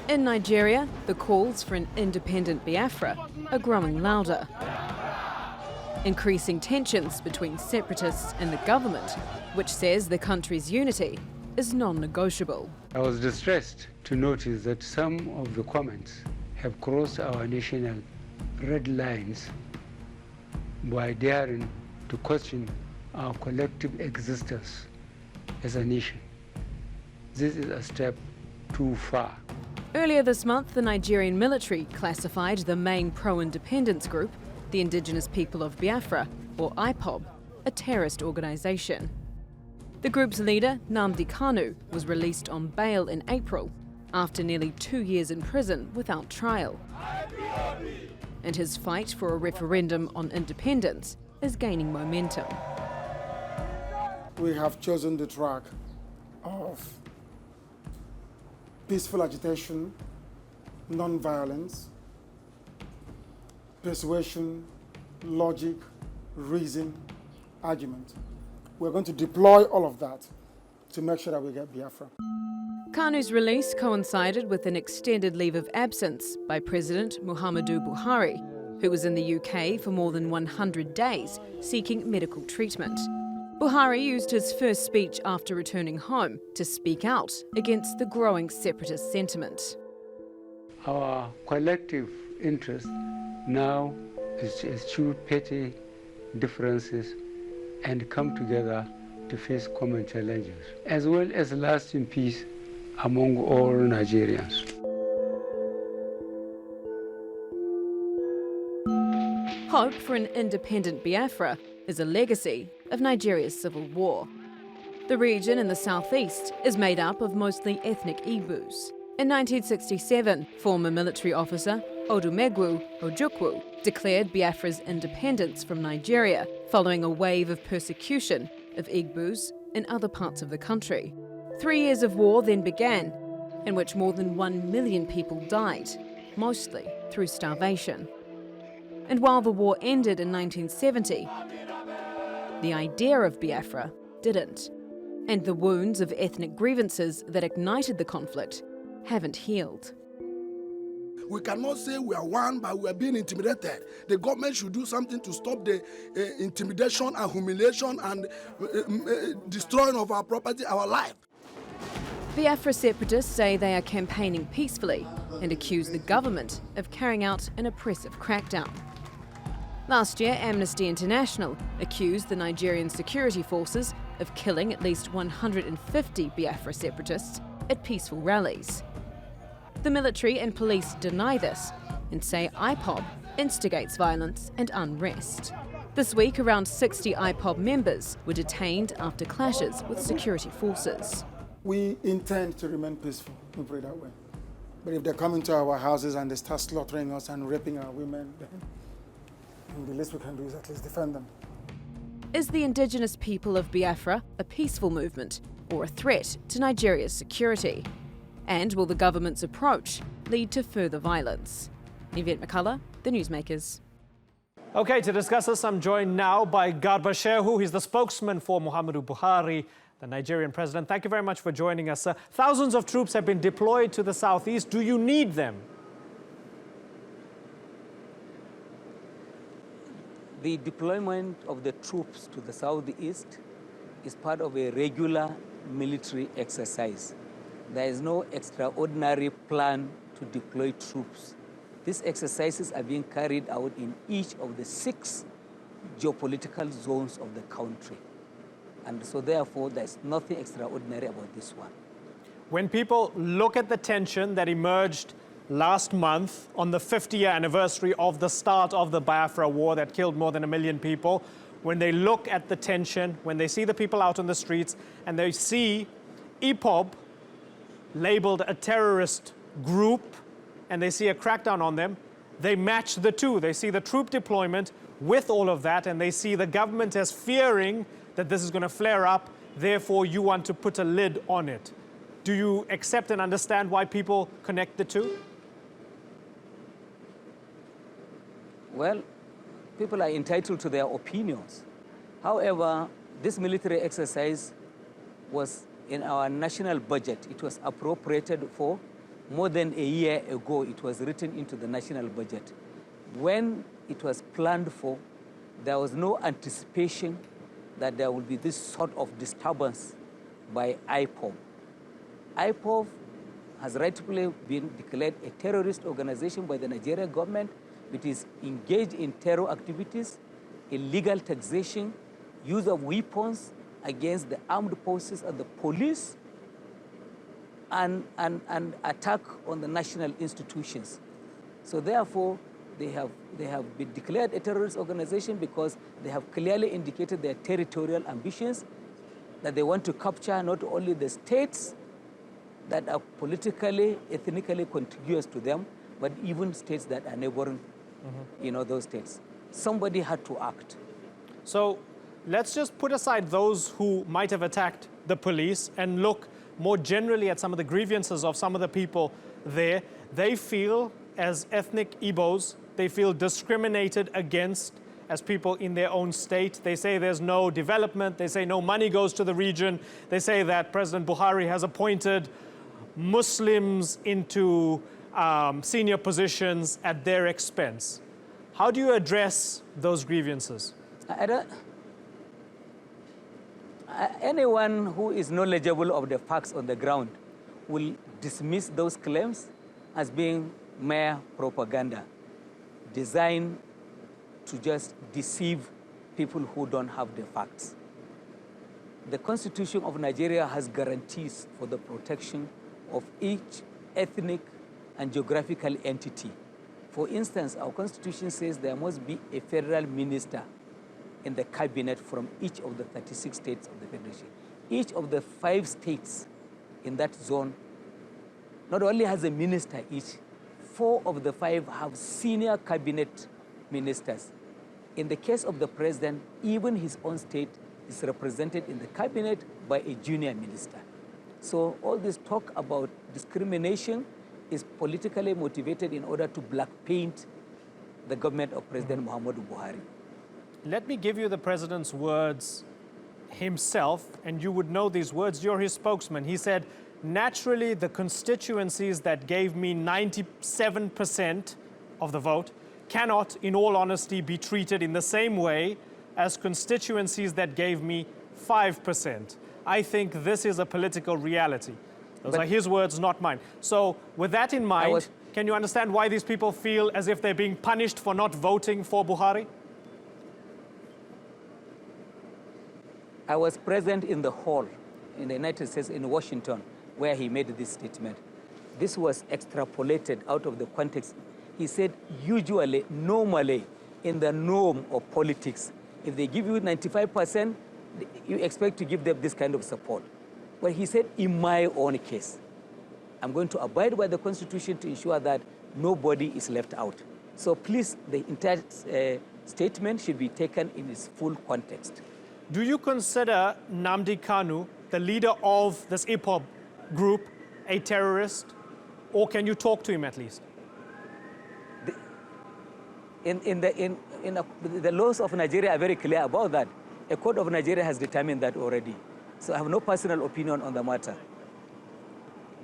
In Nigeria, the calls for an independent Biafra are growing louder. Increasing tensions between separatists and the government, which says the country's unity is non-negotiable. I was distressed to notice that some of the comments have crossed our national red lines by daring to question our collective existence as a nation. This is a step too far. Earlier this month, the Nigerian military classified the main pro-independence group, the Indigenous People of Biafra, or IPOB, a terrorist organisation. The group's leader, Nnamdi Kanu, was released on bail in April after nearly 2 years in prison without trial. And his fight for a referendum on independence is gaining momentum. We have chosen the track of peaceful agitation, non-violence, persuasion, logic, reason, argument. We're going to deploy all of that to make sure that we get Biafra. Kanu's release coincided with an extended leave of absence by President Muhammadu Buhari, who was in the UK for more than 100 days seeking medical treatment. Buhari used his first speech after returning home to speak out against the growing separatist sentiment. Our collective interest now is to eschew petty differences and come together to face common challenges, as well as lasting peace among all Nigerians. Hope for an independent Biafra is a legacy of Nigeria's civil war. The region in the southeast is made up of mostly ethnic Igbos. In 1967, former military officer Odumegwu Ojukwu declared Biafra's independence from Nigeria following a wave of persecution of Igbos in other parts of the country. 3 years of war then began, in which more than 1 million people died, mostly through starvation. And while the war ended in 1970, the idea of Biafra didn't. And the wounds of ethnic grievances that ignited the conflict haven't healed. We cannot say we are one, but we are being intimidated. The government should do something to stop the intimidation and humiliation and destroying of our property, our life. Biafra separatists say they are campaigning peacefully and accuse the government of carrying out an oppressive crackdown. Last year, Amnesty International accused the Nigerian security forces of killing at least 150 Biafra separatists at peaceful rallies. The military and police deny this and say IPOB instigates violence and unrest. This week, around 60 IPOB members were detained after clashes with security forces. We intend to remain peaceful, we put it that way. But if they come into our houses and they start slaughtering us and raping our women, then the least we can do is at least defend them. Is the Indigenous People of Biafra a peaceful movement or a threat to Nigeria's security? And will the government's approach lead to further violence? Yvette McCullough, The Newsmakers. Okay, to discuss this, I'm joined now by Garba Shehu. He's the spokesman for Muhammadu Buhari, the Nigerian president. Thank you very much for joining us. Thousands of troops have been deployed to the southeast. Do you need them? The deployment of the troops to the southeast is part of a regular military exercise. There is no extraordinary plan to deploy troops. These exercises are being carried out in each of the 6 geopolitical zones of the country. And so therefore, there's nothing extraordinary about this one. When people look at the tension that emerged last month on the 50th anniversary of the start of the Biafra War that killed more than 1 million people, when they look at the tension, when they see the people out on the streets and they see IPOB labeled a terrorist group and they see a crackdown on them, they match the two. They see the troop deployment with all of that and they see the government as fearing that this is going to flare up, therefore you want to put a lid on it. Do you accept and understand why people connect the two? Well, people are entitled to their opinions. However, this military exercise was in our national budget. It was appropriated for more than a year ago, it was written into the national budget. When it was planned for, there was no anticipation that there would be this sort of disturbance by IPOB. IPOB has rightfully been declared a terrorist organization by the Nigerian government. It is engaged in terror activities, illegal taxation, use of weapons against the armed forces and the police, and attack on the national institutions. So therefore, they have been declared a terrorist organization because they have clearly indicated their territorial ambitions, that they want to capture not only the states that are politically, ethnically contiguous to them, but even states that are neighboring, those states. Somebody had to act. So let's just put aside those who might have attacked the police and look more generally at some of the grievances of some of the people there. They feel, as ethnic Igbos, they feel discriminated against as people in their own state. They say there's no development. They say no money goes to the region. They say that President Buhari has appointed Muslims into senior positions at their expense. How do you address those grievances? Anyone who is knowledgeable of the facts on the ground will dismiss those claims as being mere propaganda designed to just deceive people who don't have the facts. The Constitution of Nigeria has guarantees for the protection of each ethnic and geographical entity. For instance, our Constitution says there must be a federal minister in the cabinet from each of the 36 states of the Federation. Each of the 5 states in that zone not only has a minister each, 4 of the 5 have senior cabinet ministers. In the case of the president, even his own state is represented in the cabinet by a junior minister. So all this talk about discrimination is politically motivated in order to black paint the government of President Muhammadu Buhari. Let me give you the president's words himself, and you would know these words. You're his spokesman. He said, naturally, the constituencies that gave me 97% of the vote cannot, in all honesty, be treated in the same way as constituencies that gave me 5%. I think this is a political reality. Those are his words, not mine. So with that in mind, can you understand why these people feel as if they're being punished for not voting for Buhari? I was present in the hall in the United States in Washington where he made this statement. This was extrapolated out of the context. He said, usually, normally, in the norm of politics, if they give you 95%, you expect to give them this kind of support. But he said, in my own case, I'm going to abide by the Constitution to ensure that nobody is left out. So please, the entire statement should be taken in its full context. Do you consider Nnamdi Kanu, the leader of this IPOB group, a terrorist? Or can you talk to him at least? The laws of Nigeria are very clear about that. A court of Nigeria has determined that already. So I have no personal opinion on the matter.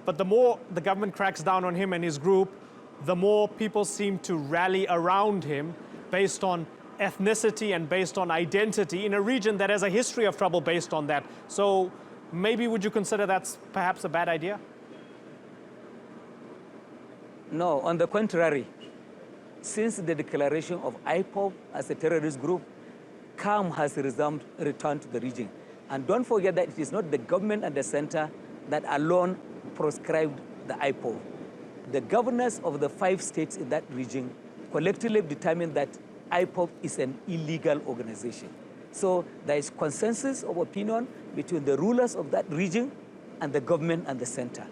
But the more the government cracks down on him and his group, the more people seem to rally around him based on ethnicity and based on identity in a region that has a history of trouble based on that. So maybe would you consider that's perhaps a bad idea? No, on the contrary. Since the declaration of IPOB as a terrorist group, calm has returned to the region. And don't forget that it is not the government and the center that alone proscribed the IPOB. The governors of the 5 states in that region collectively determined that IPOB is an illegal organization. So there is consensus of opinion between the rulers of that region and the government and the center.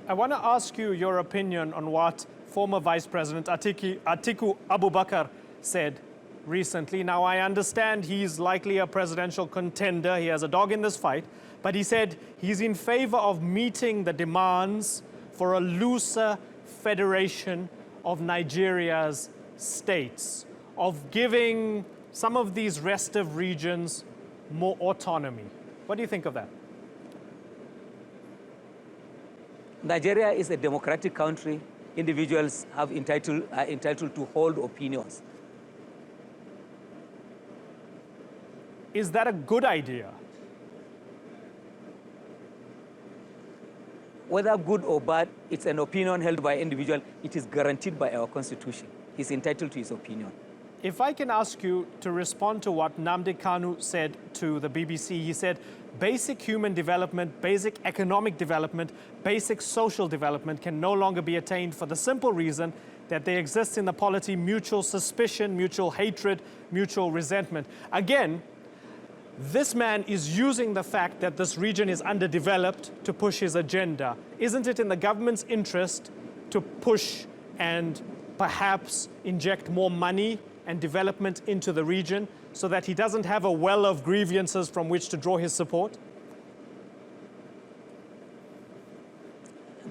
I want to ask you your opinion on what former Vice President Atiku Abubakar said recently. Now, I understand he's likely a presidential contender. He has a dog in this fight. But he said he's in favor of meeting the demands for a looser federation of Nigeria's states, of giving some of these restive regions more autonomy. What do you think of that? Nigeria is a democratic country. Individuals are entitled to hold opinions. Is that a good idea? Whether good or bad, it's an opinion held by an individual. It is guaranteed by our constitution. He's entitled to his opinion. If I can ask you to respond to what Nnamdi Kanu said to the BBC, he said, basic human development, basic economic development, basic social development can no longer be attained for the simple reason that there exists in the polity mutual suspicion, mutual hatred, mutual resentment. Again, this man is using the fact that this region is underdeveloped to push his agenda. Isn't it in the government's interest to push and perhaps inject more money and development into the region so that he doesn't have a well of grievances from which to draw his support?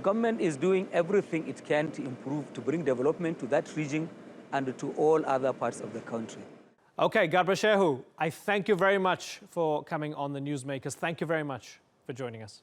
Government is doing everything it can to improve, to bring development to that region and to all other parts of the country. Okay, Garba Shehu, I thank you very much for coming on the Newsmakers. Thank you very much for joining us.